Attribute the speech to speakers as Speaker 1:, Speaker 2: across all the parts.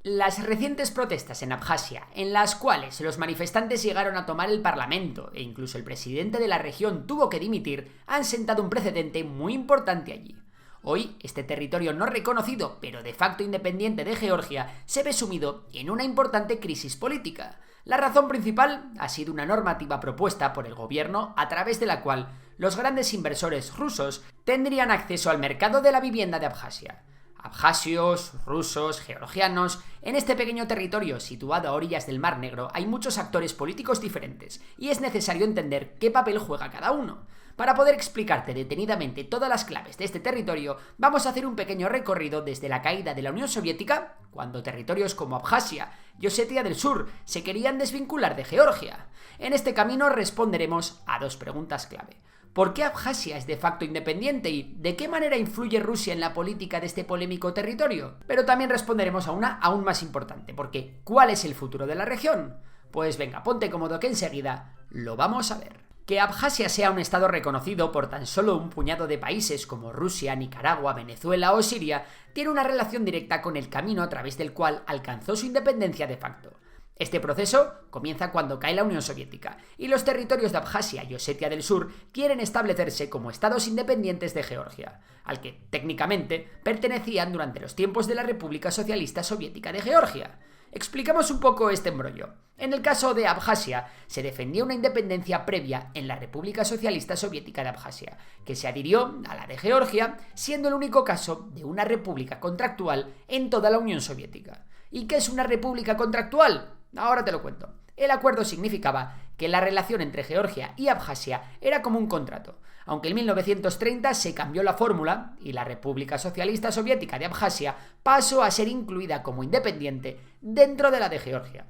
Speaker 1: Las recientes protestas en Abjasia, en las cuales los manifestantes llegaron a tomar el parlamento e incluso el presidente de la región tuvo que dimitir, han sentado un precedente muy importante allí. Hoy, este territorio no reconocido, pero de facto independiente de Georgia, se ve sumido en una importante crisis política. La razón principal ha sido una normativa propuesta por el gobierno a través de la cual los grandes inversores rusos tendrían acceso al mercado de la vivienda de Abjasia. Abjasios, rusos, georgianos. En este pequeño territorio situado a orillas del Mar Negro hay muchos actores políticos diferentes y es necesario entender qué papel juega cada uno. Para poder explicarte detenidamente todas las claves de este territorio, vamos a hacer un pequeño recorrido desde la caída de la Unión Soviética, cuando territorios como Abjasia y Osetia del Sur se querían desvincular de Georgia. En este camino responderemos a dos preguntas clave. ¿Por qué Abjasia es de facto independiente y de qué manera influye Rusia en la política de este polémico territorio? Pero también responderemos a una aún más importante, porque ¿cuál es el futuro de la región? Pues venga, ponte cómodo que enseguida lo vamos a ver. Que Abjasia sea un estado reconocido por tan solo un puñado de países como Rusia, Nicaragua, Venezuela o Siria tiene una relación directa con el camino a través del cual alcanzó su independencia de facto. Este proceso comienza cuando cae la Unión Soviética y los territorios de Abjasia y Osetia del Sur quieren establecerse como estados independientes de Georgia, al que técnicamente pertenecían durante los tiempos de la República Socialista Soviética de Georgia. Explicamos un poco este embrollo. En el caso de Abjasia, se defendía una independencia previa en la República Socialista Soviética de Abjasia, que se adhirió a la de Georgia, siendo el único caso de una república contractual en toda la Unión Soviética. ¿Y qué es una república contractual? Ahora te lo cuento. El acuerdo significaba que la relación entre Georgia y Abjasia era como un contrato, aunque en 1930 se cambió la fórmula y la República Socialista Soviética de Abjasia pasó a ser incluida como independiente dentro de la de Georgia.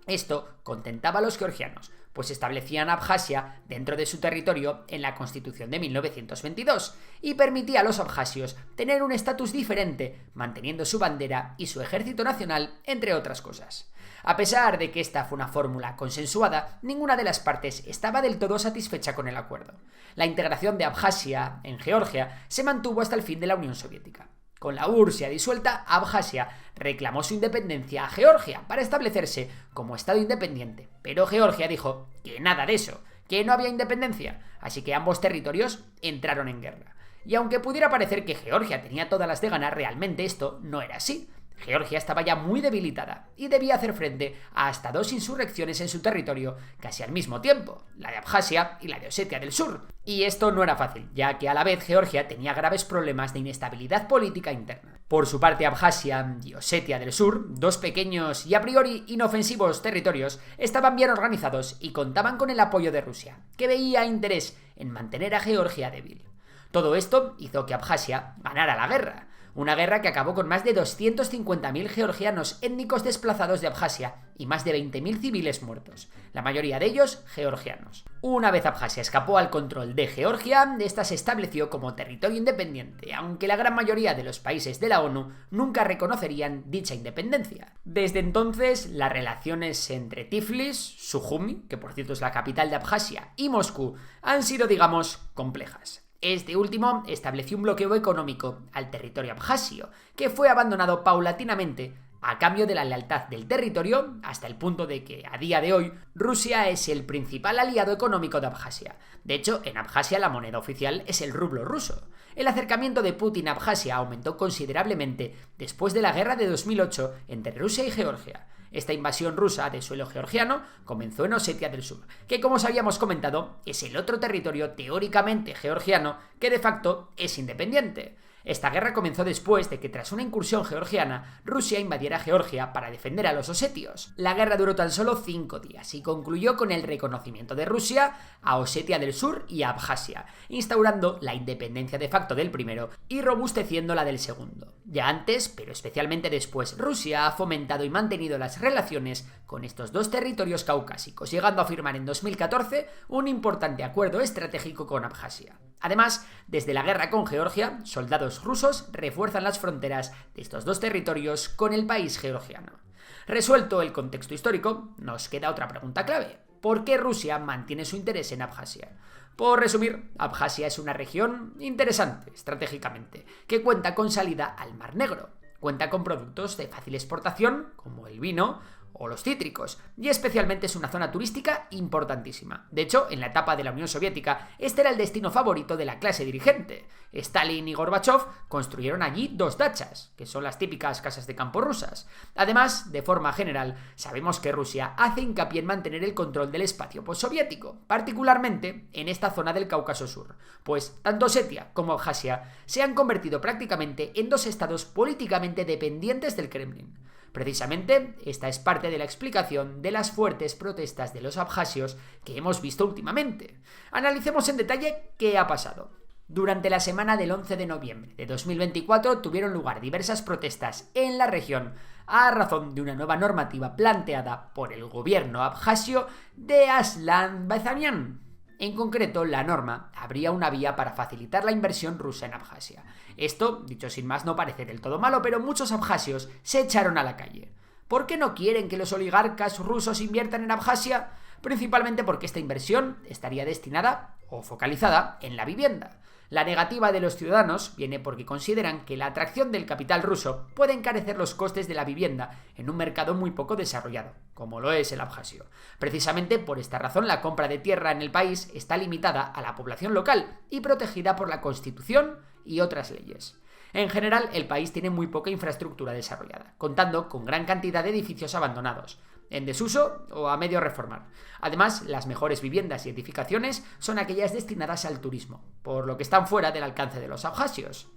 Speaker 1: Esto contentaba a los georgianos, pues establecían Abjasia dentro de su territorio en la Constitución de 1922 y permitía a los abjasios tener un estatus diferente, manteniendo su bandera y su ejército nacional, entre otras cosas. A pesar de que esta fue una fórmula consensuada, ninguna de las partes estaba del todo satisfecha con el acuerdo. La integración de Abjasia en Georgia se mantuvo hasta el fin de la Unión Soviética. Con la URSS ya disuelta, Abjasia reclamó su independencia a Georgia para establecerse como estado independiente, pero Georgia dijo que nada de eso, que no había independencia, así que ambos territorios entraron en guerra. Y aunque pudiera parecer que Georgia tenía todas las de ganar, realmente esto no era así. Georgia estaba ya muy debilitada y debía hacer frente a hasta dos insurrecciones en su territorio casi al mismo tiempo, la de Abjasia y la de Osetia del Sur. Y esto no era fácil, ya que a la vez Georgia tenía graves problemas de inestabilidad política interna. Por su parte, Abjasia y Osetia del Sur, dos pequeños y a priori inofensivos territorios, estaban bien organizados y contaban con el apoyo de Rusia, que veía interés en mantener a Georgia débil. Todo esto hizo que Abjasia ganara la guerra. Una guerra que acabó con más de 250.000 georgianos étnicos desplazados de Abjasia y más de 20.000 civiles muertos, la mayoría de ellos georgianos. Una vez Abjasia escapó al control de Georgia, esta se estableció como territorio independiente, aunque la gran mayoría de los países de la ONU nunca reconocerían dicha independencia. Desde entonces, las relaciones entre Tiflis, Sujumi, que por cierto es la capital de Abjasia, y Moscú han sido, digamos, complejas. Este último estableció un bloqueo económico al territorio abjasio, que fue abandonado paulatinamente a cambio de la lealtad del territorio, hasta el punto de que, a día de hoy, Rusia es el principal aliado económico de Abjasia. De hecho, en Abjasia la moneda oficial es el rublo ruso. El acercamiento de Putin a Abjasia aumentó considerablemente después de la guerra de 2008 entre Rusia y Georgia. Esta invasión rusa de suelo georgiano comenzó en Osetia del Sur, que como os habíamos comentado, es el otro territorio teóricamente georgiano que de facto es independiente. Esta guerra comenzó después de que tras una incursión georgiana, Rusia invadiera Georgia para defender a los osetios. La guerra duró tan solo 5 días y concluyó con el reconocimiento de Rusia a Osetia del Sur y a Abjasia, instaurando la independencia de facto del primero y robusteciendo la del segundo. Ya antes, pero especialmente después, Rusia ha fomentado y mantenido las relaciones con estos dos territorios caucásicos, llegando a firmar en 2014 un importante acuerdo estratégico con Abjasia. Además, desde la guerra con Georgia, soldados rusos refuerzan las fronteras de estos dos territorios con el país georgiano. Resuelto el contexto histórico, nos queda otra pregunta clave. ¿Por qué Rusia mantiene su interés en Abjasia? Por resumir, Abjasia es una región interesante estratégicamente, que cuenta con salida al Mar Negro. cuenta con productos de fácil exportación, como el vino o los cítricos, y especialmente es una zona turística importantísima. De hecho, en la etapa de la Unión Soviética, este era el destino favorito de la clase dirigente. Stalin y Gorbachev construyeron allí 2 dachas, que son las típicas casas de campo rusas. Además, de forma general, sabemos que Rusia hace hincapié en mantener el control del espacio postsoviético, particularmente en esta zona del Cáucaso Sur, pues tanto Osetia como Abjasia se han convertido prácticamente en 2 estados políticamente dependientes del Kremlin. Precisamente, esta es parte de la explicación de las fuertes protestas de los abjasios que hemos visto últimamente. Analicemos en detalle qué ha pasado. Durante la semana del 11 de noviembre de 2024 tuvieron lugar diversas protestas en la región a razón de una nueva normativa planteada por el gobierno abjasio de Aslan Barzanian. En concreto, la norma abría una vía para facilitar la inversión rusa en Abjasia. Esto, dicho sin más, no parece del todo malo, pero muchos abjasios se echaron a la calle. ¿Por qué no quieren que los oligarcas rusos inviertan en Abjasia? Principalmente porque esta inversión estaría destinada o focalizada en la vivienda. La negativa de los ciudadanos viene porque consideran que la atracción del capital ruso puede encarecer los costes de la vivienda en un mercado muy poco desarrollado, como lo es el abjasio. Precisamente por esta razón, la compra de tierra en el país está limitada a la población local y protegida por la Constitución y otras leyes. En general, el país tiene muy poca infraestructura desarrollada, contando con gran cantidad de edificios abandonados, en desuso o a medio reformar. Además, las mejores viviendas y edificaciones son aquellas destinadas al turismo, por lo que están fuera del alcance de los abjasios.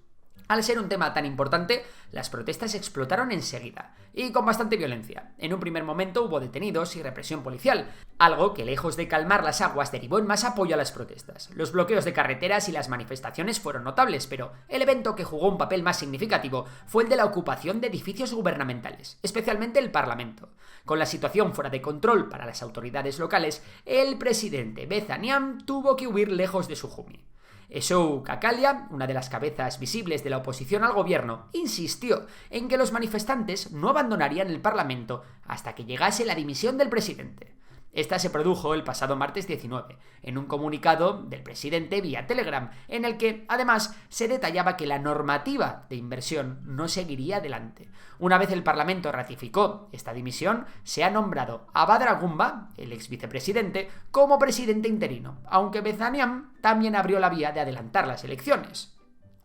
Speaker 1: Al ser un tema tan importante, las protestas explotaron enseguida, y con bastante violencia. En un primer momento hubo detenidos y represión policial, algo que lejos de calmar las aguas derivó en más apoyo a las protestas. Los bloqueos de carreteras y las manifestaciones fueron notables, pero el evento que jugó un papel más significativo fue el de la ocupación de edificios gubernamentales, especialmente el Parlamento. Con la situación fuera de control para las autoridades locales, el presidente Barzanian tuvo que huir lejos de Sujumi. Esou Kakalia, una de las cabezas visibles de la oposición al gobierno, insistió en que los manifestantes no abandonarían el Parlamento hasta que llegase la dimisión del presidente. Esta se produjo el pasado martes 19, en un comunicado del presidente vía Telegram, en el que, además, se detallaba que la normativa de inversión no seguiría adelante. Una vez el Parlamento ratificó esta dimisión, se ha nombrado a Badr Gumba, el ex vicepresidente, como presidente interino, aunque Barzanian también abrió la vía de adelantar las elecciones.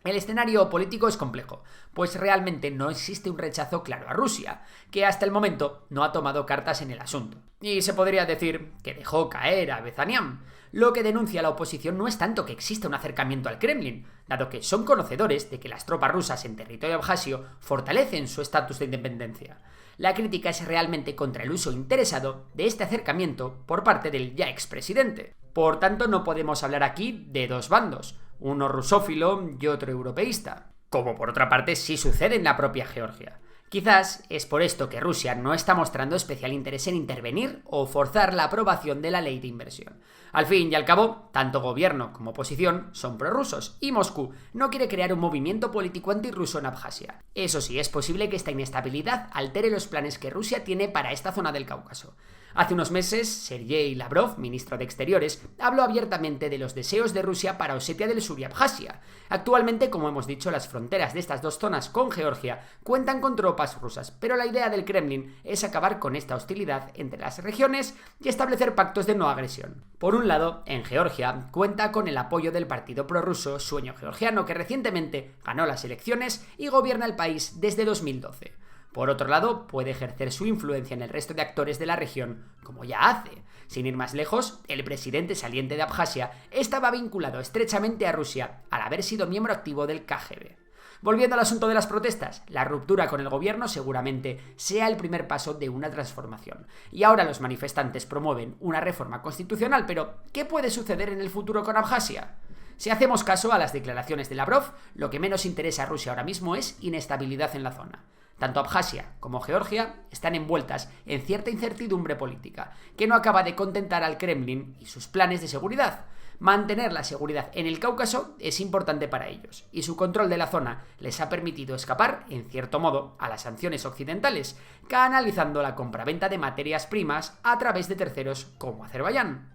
Speaker 1: El escenario político es complejo, pues realmente no existe un rechazo claro a Rusia, que hasta el momento no ha tomado cartas en el asunto. Y se podría decir que dejó caer a Barzanian. Lo que denuncia la oposición no es tanto que exista un acercamiento al Kremlin, dado que son conocedores de que las tropas rusas en territorio abjasio fortalecen su estatus de independencia. La crítica es realmente contra el uso interesado de este acercamiento por parte del ya expresidente. Por tanto, no podemos hablar aquí de 2 bandos, uno rusófilo y otro europeísta, como por otra parte sí sucede en la propia Georgia. Quizás es por esto que Rusia no está mostrando especial interés en intervenir o forzar la aprobación de la ley de inversión. Al fin y al cabo, tanto gobierno como oposición son prorrusos y Moscú no quiere crear un movimiento político antirruso en Abjasia. Eso sí, es posible que esta inestabilidad altere los planes que Rusia tiene para esta zona del Cáucaso. Hace unos meses, Sergei Lavrov, ministro de Exteriores, habló abiertamente de los deseos de Rusia para Osetia del Sur y Abjasia. Actualmente, como hemos dicho, las fronteras de estas 2 zonas con Georgia cuentan con tropas rusas, pero la idea del Kremlin es acabar con esta hostilidad entre las regiones y establecer pactos de no agresión. Por un lado, en Georgia cuenta con el apoyo del partido prorruso Sueño Georgiano, que recientemente ganó las elecciones y gobierna el país desde 2012. Por otro lado, puede ejercer su influencia en el resto de actores de la región, como ya hace. Sin ir más lejos, el presidente saliente de Abjasia estaba vinculado estrechamente a Rusia al haber sido miembro activo del KGB. Volviendo al asunto de las protestas, la ruptura con el gobierno seguramente sea el primer paso de una transformación. Y ahora los manifestantes promueven una reforma constitucional, pero ¿qué puede suceder en el futuro con Abjasia? Si hacemos caso a las declaraciones de Lavrov, lo que menos interesa a Rusia ahora mismo es inestabilidad en la zona. Tanto Abjasia como Georgia están envueltas en cierta incertidumbre política, que no acaba de contentar al Kremlin y sus planes de seguridad. Mantener la seguridad en el Cáucaso es importante para ellos, y su control de la zona les ha permitido escapar, en cierto modo, a las sanciones occidentales, canalizando la compraventa de materias primas a través de terceros como Azerbaiyán.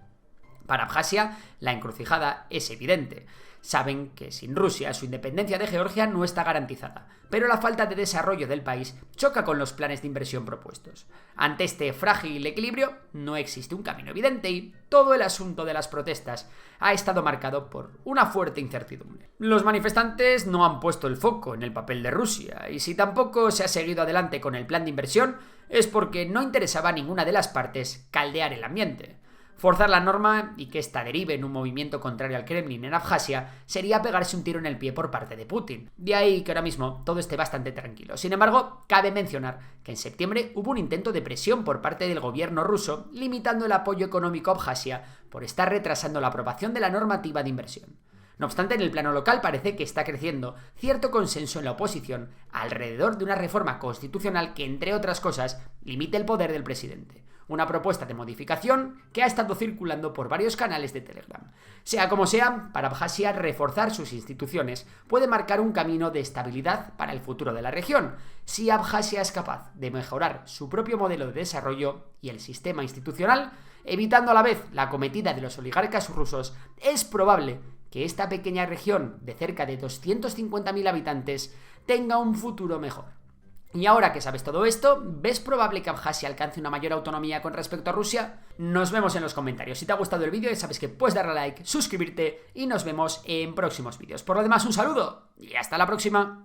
Speaker 1: Para Abjasia, la encrucijada es evidente. Saben que sin Rusia su independencia de Georgia no está garantizada, pero la falta de desarrollo del país choca con los planes de inversión propuestos. Ante este frágil equilibrio, no existe un camino evidente y todo el asunto de las protestas ha estado marcado por una fuerte incertidumbre. Los manifestantes no han puesto el foco en el papel de Rusia, y si tampoco se ha seguido adelante con el plan de inversión, es porque no interesaba a ninguna de las partes caldear el ambiente. Forzar la norma y que ésta derive en un movimiento contrario al Kremlin en Abjasia sería pegarse un tiro en el pie por parte de Putin. De ahí que ahora mismo todo esté bastante tranquilo. Sin embargo, cabe mencionar que en septiembre hubo un intento de presión por parte del gobierno ruso limitando el apoyo económico a Abjasia por estar retrasando la aprobación de la normativa de inversión. No obstante, en el plano local parece que está creciendo cierto consenso en la oposición alrededor de una reforma constitucional que, entre otras cosas, limite el poder del presidente. Una propuesta de modificación que ha estado circulando por varios canales de Telegram. Sea como sea, para Abjasia reforzar sus instituciones puede marcar un camino de estabilidad para el futuro de la región. Si Abjasia es capaz de mejorar su propio modelo de desarrollo y el sistema institucional, evitando a la vez la acometida de los oligarcas rusos, es probable que esta pequeña región de cerca de 250.000 habitantes tenga un futuro mejor. Y ahora que sabes todo esto, ¿ves probable que Abjasia alcance una mayor autonomía con respecto a Rusia? Nos vemos en los comentarios. Si te ha gustado el vídeo, ya sabes que puedes darle a like, suscribirte y nos vemos en próximos vídeos. Por lo demás, un saludo y hasta la próxima.